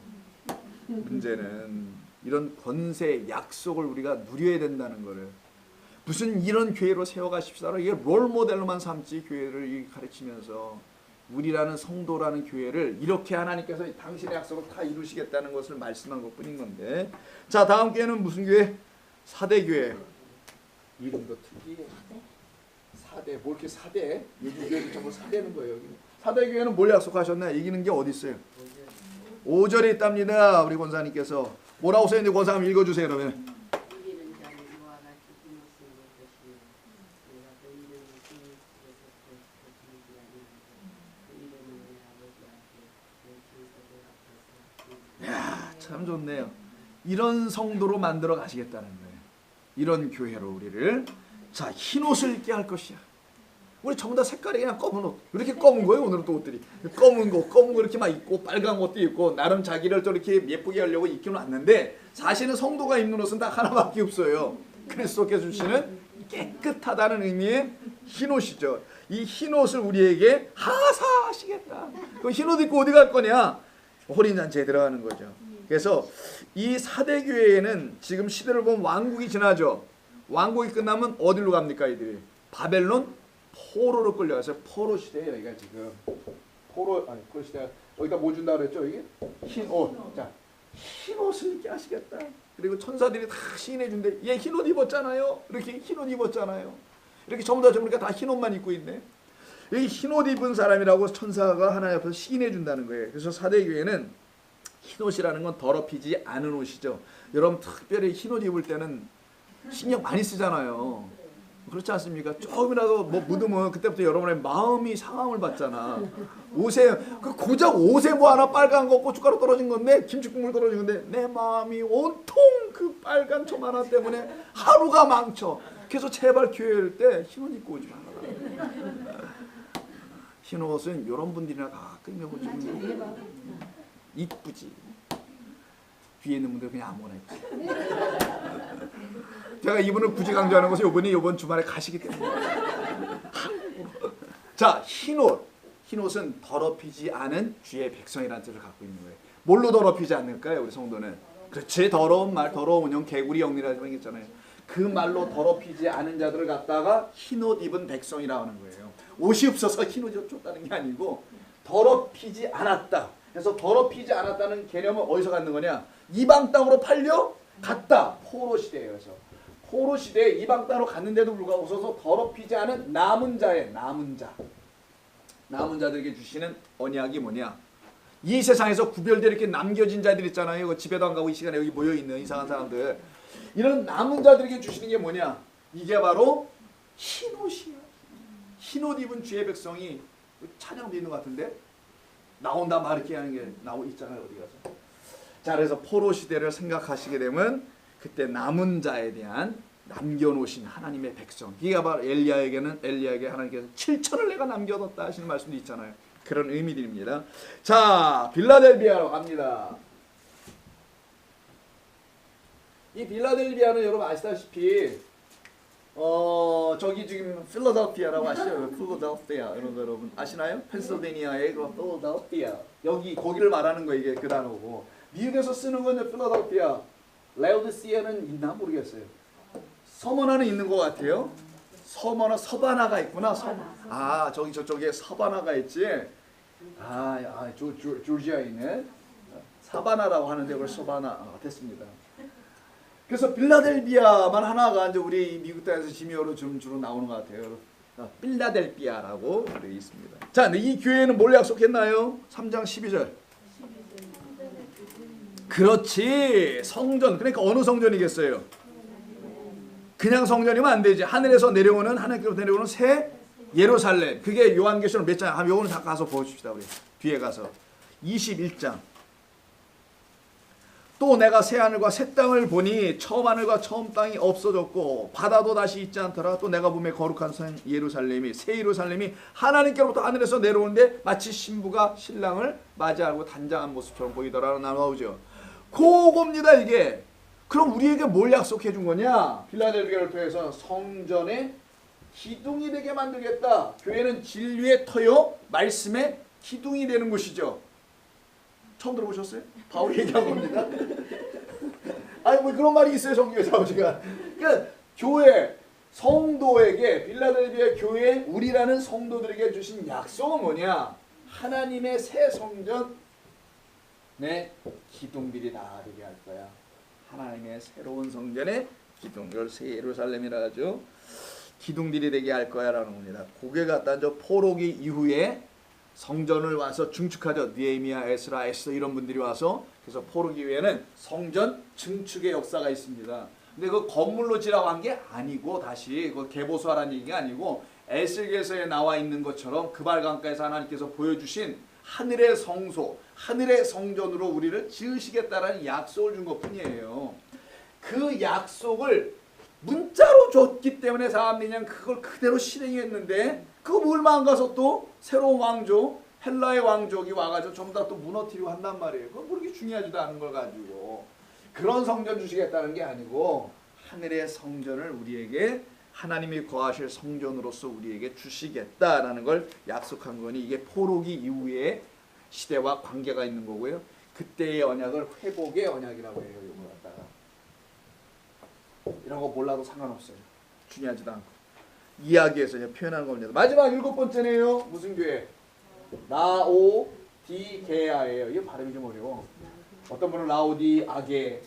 문제는 이런 권세 약속을 우리가 누려야 된다는 거를 무슨 이런 교회로 세워가십시다. 이게 롤 모델로만 삼지 교회를 가르치면서 우리라는 성도라는 교회를 이렇게 하나님께서 당신의 약속을 다 이루시겠다는 것을 말씀한 것뿐인 건데 자 다음 교회는 무슨 교회? 사대교회. 이름도 특이해. 사대. 뭐 이렇게 사대? 여기 교회도 전부 사대는 거예요. 여기. 사대교회는 뭘 약속하셨나? 이기는 게 어디 있어요? 5절에 있답니다. 우리 권사님께서 뭐라고 써있는지 권사님 읽어주세요. 그러면 야, 참 좋네요. 이런 성도로 만들어 가시겠다는 거예요. 이런 교회로 우리를 자 흰옷을 입게 할 것이야. 우리 전부 다 색깔이 그냥 검은 옷 이렇게 검은 거예요. 오늘은 또 옷들이 검은 거 이렇게 막 입고 빨간 것도 입고 나름 자기를 또 이렇게 예쁘게 하려고 입기는 왔는데 사실은 성도가 입는 옷은 딱 하나밖에 없어요. 그리스도께서 주시는 깨끗하다는 의미의 흰옷이죠. 이 흰옷을 우리에게 하사하시겠다. 그 흰옷 입고 어디 갈 거냐? 혼인잔치에 들어가는 거죠. 그래서 이 사대교회에는 지금 시대를 보면 왕국이 지나죠. 왕국이 끝나면 어디로 갑니까 이들이? 바벨론 포로로 끌려가서 포로 시대에 여기가 지금 포로 시대 여기다 뭐 준다 그랬죠? 이게 흰옷. 자 흰옷을 입게 하시겠다. 그리고 천사들이 다 시인해 준대. 얘 흰옷 입었잖아요. 이렇게 흰옷 입었잖아요. 이렇게 전부 다 흰옷만 입고 있네. 여기 흰옷 입은 사람이라고 천사가 하나님 앞에서 시인해 준다는 거예요. 그래서 사대교회는 흰옷이라는 건 더럽히지 않은 옷이죠. 여러분 특별히 흰옷 입을 때는 신경 많이 쓰잖아요. 그렇지 않습니까? 조금이라도 뭐 묻으면 그때부터 여러분의 마음이 상함을 받잖아. 옷에 고작 옷에 뭐 하나 빨간 거 고춧가루 떨어진 건데 김치국물 떨어진 건데 내 마음이 온통 그 빨간 점 하나 때문에 하루가 망쳐. 그래서 제발 교회 올 때 흰옷 입고 오지 마라. 흰옷은 이런 분들이나 가끔 입어보지. 이쁘지. 뒤에 있는 분들 그냥 아무거나 입지. 제가 이분을 굳이 강조하는 것은 이분이 이번 주말에 가시기 때문에. 자, 흰옷은 더럽히지 않은 주의 백성이라는 뜻을 갖고 있는 거예요. 뭘로 더럽히지 않을까요, 우리 성도는? 그렇지, 더러운 말, 더러운 영, 개구리 영이라고 했잖아요. 그 말로 더럽히지 않은 자들을 갖다가 흰옷 입은 백성이라고 하는 거예요. 옷이 없어서 흰옷이 줬다는 게 아니고 더럽히지 않았다. 그래서 더럽히지 않았다는 개념은 어디서 갖는 거냐? 이방 땅으로 팔려 갔다. 포로 시대에서. 포로 시대에 이방 땅으로 갔는데도 불구하고 서서 더럽히지 않은 남은 자들에게 주시는 언약이 뭐냐? 이 세상에서 구별되어 이렇게 남겨진 자들 있잖아요. 그 집에도 안 가고 이 시간에 여기 모여 있는 이상한 사람들. 이런 남은 자들에게 주시는 게 뭐냐? 이게 바로 흰옷이야. 흰옷 입은 주의 백성이 찬양도 있는 것 같은데 나온다 말 이렇게 하는 게 있잖아요. 어디 가서. 자, 그래서 포로 시대를 생각하시게 되면 그때 남은 자에 대한 남겨놓으신 하나님의 백성. 이게 바로 엘리야에게 하나님께서 7천을 내가 남겨뒀다 하시는 말씀도 있잖아요. 그런 의미들입니다. 자, 빌라델비아로 갑니다. 이 빌라델비아는 여러분 아시다시피 저기 지금 필라델피아라고 아시죠? 필라델피아 이런 거 여러분 아시나요? 펜실베니아의 그 필라델피아 거기를 말하는 거 이게 그 단어고 미국에서 쓰는 건 필라델피아. 라오디시아는 있나 모르겠어요. 서머나는 있는 것 같아요. 서바나가 있구나. 저기 저쪽에 서바나가 있지. 조지아에 있네. 사바나라고 하는데 그걸 서바나 됐습니다. 그래서 빌라델비아만 하나가 이제 우리 미국 땅에서 지미어로 좀 주로 나오는 것 같아요. 빌라델비아라고 되어 있습니다. 자, 근데 이 교회는 뭘 약속했나요? 3장 12절. 그렇지, 성전. 그러니까 어느 성전이겠어요? 그냥 성전이면 안 되지. 하늘에서 내려오는 새 예루살렘. 그게 요한계시록 몇 장? 요거는 다 가서 보십시다. 우리 뒤에 가서 21장. 또 내가 새 하늘과 새 땅을 보니 처음 하늘과 처음 땅이 없어졌고 바다도 다시 있지 않더라. 또 내가 보매 거룩한 산 예루살렘이 새 예루살렘이 하나님께로부터 하늘에서 내려오는데 마치 신부가 신랑을 맞이하고 단장한 모습처럼 보이더라 나오죠. 그겁니다 이게. 그럼 우리에게 뭘 약속해 준 거냐? 빌라델비아를 통해서 성전의 기둥이 되게 만들겠다. 교회는 진리의 터요 말씀의 기둥이 되는 것이죠. 처음 들어보셨어요? 바울이 얘기한 겁니다. 아니 뭐 그런 말이 있어요 성경에서. 제가 그러니까 교회 성도에게 빌라델비아 교회 우리라는 성도들에게 주신 약속은 뭐냐? 하나님의 새 성전의 기둥들이 나르게 할 거야. 하나님의 새로운 성전의 기둥, 이걸 새 예루살렘이라 하죠. 기둥들이 되게 할 거야라는 겁니다. 그게 갖다 저 포로기 이후에 성전을 와서 증축하죠. 느헤미야, 에스라, 에스더 이런 분들이 와서. 그래서 포로기 이후에는 성전 증축의 역사가 있습니다. 근데 그 건물로 지라고 한 게 아니고 다시 그 개보수하라는 얘기가 아니고 에스겔서에 나와 있는 것처럼 그발강가에서 하나님께서 보여주신 하늘의 성소, 하늘의 성전으로 우리를 지으시겠다라는 약속을 준 것뿐이에요. 그 약속을 문자로 줬기 때문에 사람들이 그냥 그걸 그대로 실행했는데 그거 얼마 안 가서 또 새로운 왕족, 헬라의 왕족이 와가지고 전부 다 또 무너뜨리고 한단 말이에요. 그건 그렇게 중요하지도 않은 걸 가지고 그런 성전 주시겠다는 게 아니고 하늘의 성전을 우리에게 하나님이 거하실 성전으로서 우리에게 주시겠다라는 걸 약속한 거니 이게 포로기 이후의 시대와 관계가 있는 거고요. 그때의 언약을 회복의 언약이라고 해요. 이거 갖다가 이런 거 몰라도 상관없어요. 중요하지도 않고 이야기에서 표현하는 겁니다. 마지막 7번째네요. 무슨 교회? 라오디게아예요. 이게 발음이 좀 어려워. 어떤 분은 라오디아게,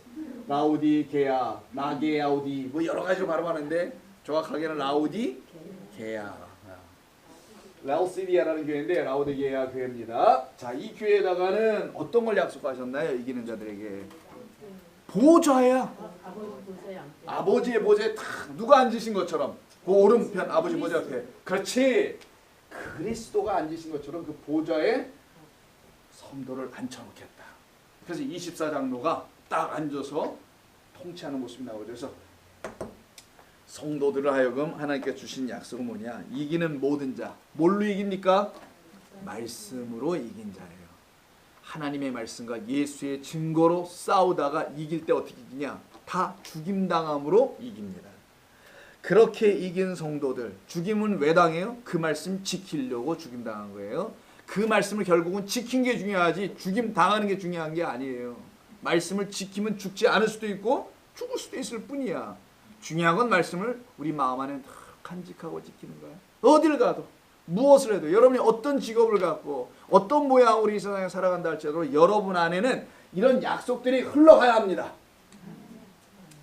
라오디게아, 나게아오디 뭐 여러 가지로 발음하는데 정확하게는 라오디게아. 라오시디아라는 교회인데 라오디게아 교회입니다. 자, 이 교회에다가는 어떤 걸 약속하셨나요? 이기는 자들에게 보좌야. 아버지의 보좌에 탁 누가 앉으신 것처럼 그 오른편 아버지 보좌 옆에 그렇지 그리스도가 앉으신 것처럼 그 보좌에 성도를 앉혀놓겠다. 그래서 24장로가 딱 앉아서 통치하는 모습이 나오죠. 그래서 성도들을 하여금 하나님께 주신 약속은 뭐냐? 이기는 모든 자. 뭘로 이깁니까? 말씀으로 이긴 자예요. 하나님의 말씀과 예수의 증거로 싸우다가 이길 때 어떻게 이기냐? 다 죽임당함으로 이깁니다. 그렇게 이긴 성도들, 죽임은 왜 당해요? 그 말씀 지키려고 죽임당한 거예요. 그 말씀을 결국은 지킨 게 중요하지 죽임당하는 게 중요한 게 아니에요. 말씀을 지키면 죽지 않을 수도 있고 죽을 수도 있을 뿐이야. 중요한 건 말씀을 우리 마음 안에 간직하고 지키는 거야. 어딜 가도 무엇을 해도 여러분이 어떤 직업을 갖고 어떤 모양으로 이 세상에 살아간다 할지라도 여러분 안에는 이런 약속들이 흘러가야 합니다.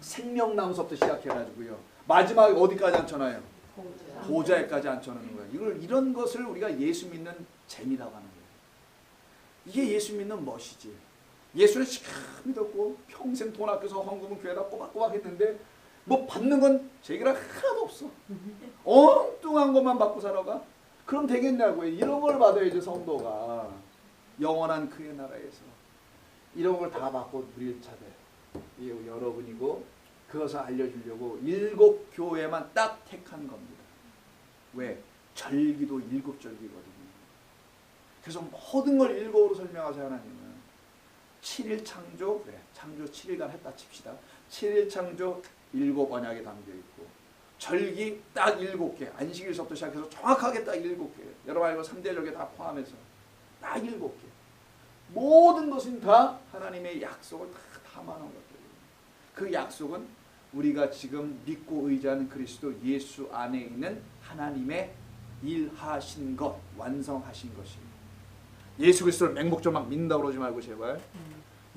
생명나무서부터 시작해가지고요. 마지막에 어디까지 앉혀놔요? 보좌에까지 앉혀놓는 거예요. 이런 것을 우리가 예수 믿는 재미라고 하는 거예요. 이게 예수 믿는 멋이지. 예수를 참 믿었고 평생 돈 아껴서 헌금은 교회다 꼬박꼬박 했는데 뭐 받는 건 제기라 하나도 없어. 엉뚱한 것만 받고 살아가? 그럼 되겠냐고요. 이런 걸 받아야지 성도가 영원한 그의 나라에서 이런 걸 다 받고 누릴 차례 이 여러분이고 그것을 알려주려고 7 교회만 딱 택한 겁니다. 왜? 절기도 7절기거든요. 그래서 모든 걸 7으로 설명하세요. 하나님은 7일 창조, 그래 창조 7일간 했다 칩시다. 7일 창조 7 언약에 담겨있고 절기 딱 7개, 안식일서부터 시작해서 정확하게 딱 7개. 여러분 알고 3대절개 다 포함해서 딱 7개. 모든 것은 다 하나님의 약속을 다 담아놓은 것들이에요. 그 약속은 우리가 지금 믿고 의지하는 그리스도 예수 안에 있는 하나님의 일하신 것, 완성하신 것입니다. 예수 그리스도를 맹목적으로 막 믿는다고 그러지 말고 제발.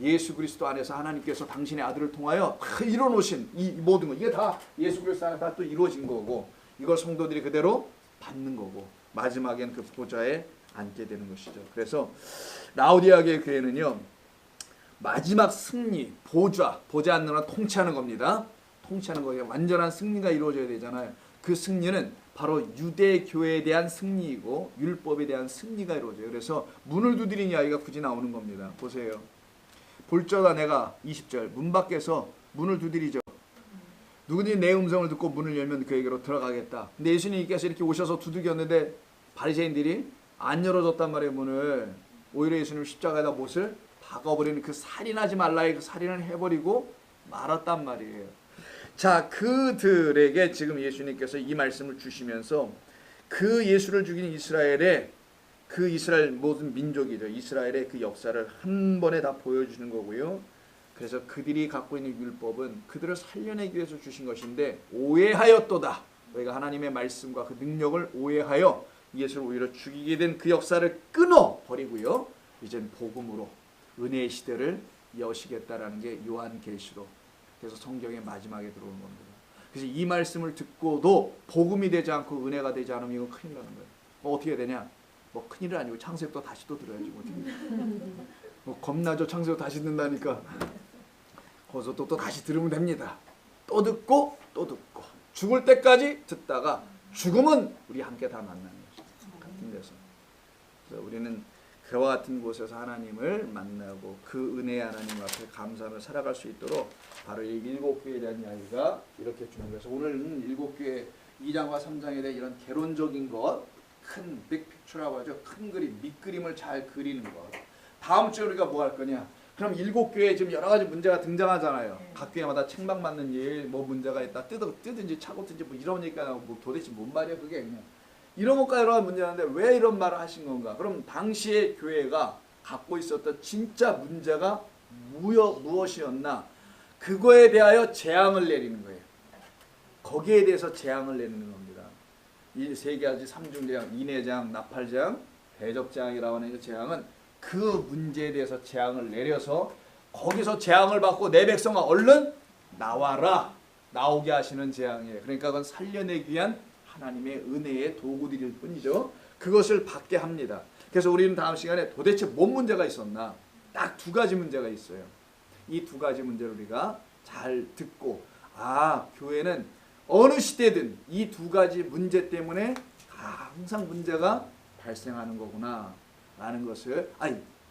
예수 그리스도 안에서 하나님께서 당신의 아들을 통하여 이뤄놓으신 이 모든 것, 이게 다 예수 그리스도 안에 다 또 이루어진 거고 이걸 성도들이 그대로 받는 거고 마지막엔 그 보좌에 앉게 되는 것이죠. 그래서 라오디아계 교회는요 마지막 승리, 보좌 앉는 건 통치하는 겁니다. 통치하는 거예요. 완전한 승리가 이루어져야 되잖아요. 그 승리는 바로 유대 교회에 대한 승리이고 율법에 대한 승리가 이루어져요. 그래서 문을 두드리는 이야기가 굳이 나오는 겁니다. 보세요. 볼저다 내가 20절 문 밖에서 문을 두드리죠. 누구든지 내 음성을 듣고 문을 열면 그에게로 들어가겠다. 근데 예수님께서 이렇게 오셔서 두들겼는데 바리새인들이 안 열어줬단 말이에요. 문을. 오히려 예수님 십자가에다 못을 박아버리는 그 살인하지 말라의 그 살인을 해버리고 말았단 말이에요. 자, 그들에게 지금 예수님께서 이 말씀을 주시면서 그 예수를 죽인 이스라엘의 그 이스라엘 모든 민족이죠. 이스라엘의 그 역사를 한 번에 다 보여주는 거고요. 그래서 그들이 갖고 있는 율법은 그들을 살려내기 위해서 주신 것인데 오해하였도다. 우리가 하나님의 말씀과 그 능력을 오해하여 예수를 오히려 죽이게 된 그 역사를 끊어버리고요. 이젠 복음으로 은혜의 시대를 여시겠다라는 게 요한계시록. 그래서 성경의 마지막에 들어오는 겁니다. 그래서 이 말씀을 듣고도 복음이 되지 않고 은혜가 되지 않으면 이건 큰일 나는 거예요. 어떻게 되냐? 뭐 큰일은 아니고 창세부터 다시 또 들어야지. 뭐 겁나죠. 창세부터 다시 듣는다니까. 거기서 또 다시 들으면 됩니다. 또 듣고 또 듣고 죽을 때까지 듣다가 죽음은 우리 함께 다 만나는 것이죠. 같은 데서. 그래서 우리는 그와 같은 곳에서 하나님을 만나고 그 은혜의 하나님 앞에 감사하며 살아갈 수 있도록 바로 이 일곱 교회에 대한 이야기가 이렇게 주는 거예요. 오늘은 일곱 교회 2장과 3장에 대한 이런 개론적인 것, 큰 빅픽처라고 하죠. 큰 그림, 밑그림을 잘 그리는 것. 다음 주에 우리가 뭐 할 거냐? 그럼 일곱 교회에 지금 여러 가지 문제가 등장하잖아요. 각 교회마다 책망받는 일, 뭐 문제가 있다. 뜨든지 차고든지 뭐 이런 얘기가 나오고 뭐 도대체 뭔 말이야 그게 그냥. 이런 것과 여러 가지 문제인데 왜 이런 말을 하신 건가? 그럼 당시의 교회가 갖고 있었던 진짜 문제가 무엇이었나? 그거에 대하여 재앙을 내리는 거예요. 거기에 대해서 재앙을 내리는 겁니다. 이 세 가지 삼중재앙, 인해재앙, 나팔재앙, 대적재앙이라고 하는 이 재앙은 그 문제에 대해서 재앙을 내려서 거기서 재앙을 받고 내 백성아 얼른 나와라. 나오게 하시는 재앙이에요. 그러니까 그건 살려내기 위한 하나님의 은혜의 도구들일 뿐이죠. 그것을 받게 합니다. 그래서 우리는 다음 시간에 도대체 뭔 문제가 있었나? 딱 두 가지 문제가 있어요. 이 두 가지 문제를 우리가 잘 듣고 교회는 어느 시대든 이 두 가지 문제 때문에 항상 문제가 발생하는 거구나 라는 것을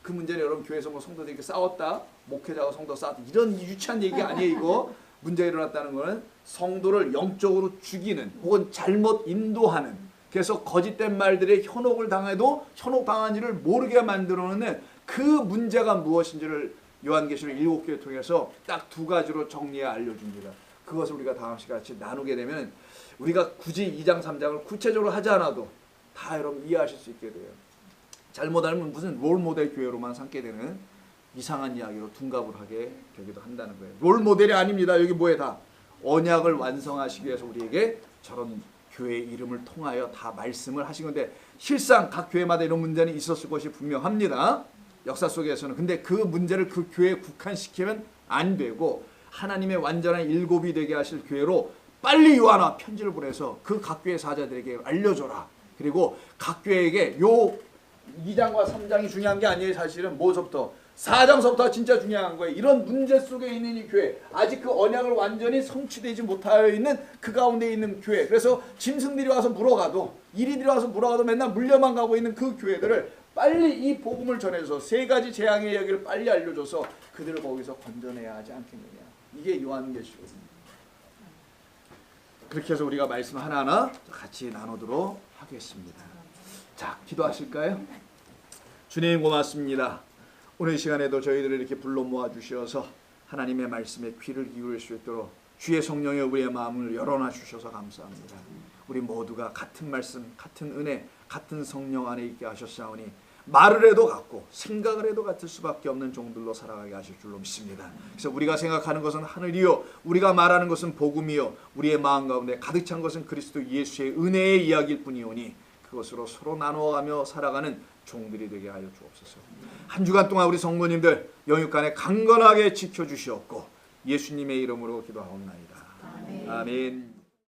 그 문제는 여러분 교회에서 뭐 성도들이 싸웠다 목회자와 성도 싸웠다 이런 유치한 얘기 아니에요. 이거 문제가 일어났다는 것은 성도를 영적으로 죽이는 혹은 잘못 인도하는 그래서 거짓된 말들에 현혹을 당해도 현혹당한 일을 모르게 만들어내는 그 문제가 무엇인지를 요한계시록 7교를 통해서 딱 두 가지로 정리해 알려줍니다. 그것을 우리가 다음 시간에 같이 나누게 되면 우리가 굳이 2장 3장을 구체적으로 하지 않아도 다 여러분 이해하실 수 있게 돼요. 잘못 알면 무슨 롤모델 교회로만 삼게 되는 이상한 이야기로 둔갑을 하게 되기도 한다는 거예요. 롤모델이 아닙니다. 여기 뭐에 다 언약을 완성하시기 위해서 우리에게 저런 교회의 이름을 통하여 다 말씀을 하신 건데 실상 각 교회마다 이런 문제는 있었을 것이 분명합니다. 역사 속에서는. 근데 그 문제를 그 교회에 국한시키면 안 되고 하나님의 완전한 일곱이 되게 하실 교회로 빨리 요한아 편지를 보내서 그 각 교회 사자들에게 알려줘라. 그리고 각 교회에게 요 2장과 3장이 중요한 게 아니에요. 사실은 뭐서부터 4장서부터 진짜 중요한 거예요. 이런 문제 속에 있는 이 교회 아직 그 언약을 완전히 성취되지 못하여 있는 그 가운데 있는 교회 그래서 짐승들이 와서 물어가도 이리들이 와서 물어가도 맨날 물려만 가고 있는 그 교회들을 빨리 이 복음을 전해서 세 가지 재앙의 이야기를 빨리 알려줘서 그들을 거기서 건져내야 하지 않겠느냐. 이게 요한계시록입니다. 그렇게 해서 우리가 말씀 하나하나 같이 나누도록 하겠습니다. 자, 기도하실까요? 주님 고맙습니다. 오늘 이 시간에도 저희들을 이렇게 불러 모아 주셔서 하나님의 말씀에 귀를 기울일 수 있도록 주의 성령의 우리의 마음을 열어놔 주셔서 감사합니다. 우리 모두가 같은 말씀, 같은 은혜, 같은 성령 안에 있게 하셨사오니 말을 해도 같고 생각을 해도 같을 수밖에 없는 종들로 살아가게 하실 줄로 믿습니다. 그래서 우리가 생각하는 것은 하늘이요 우리가 말하는 것은 복음이요 우리의 마음 가운데 가득 찬 것은 그리스도 예수의 은혜의 이야기일 뿐이오니 그것으로 서로 나누어가며 살아가는 종들이 되게 하여 주옵소서. 한 주간 동안 우리 성도님들 영육간에 강건하게 지켜주시옵고 예수님의 이름으로 기도하옵나이다. 아멘.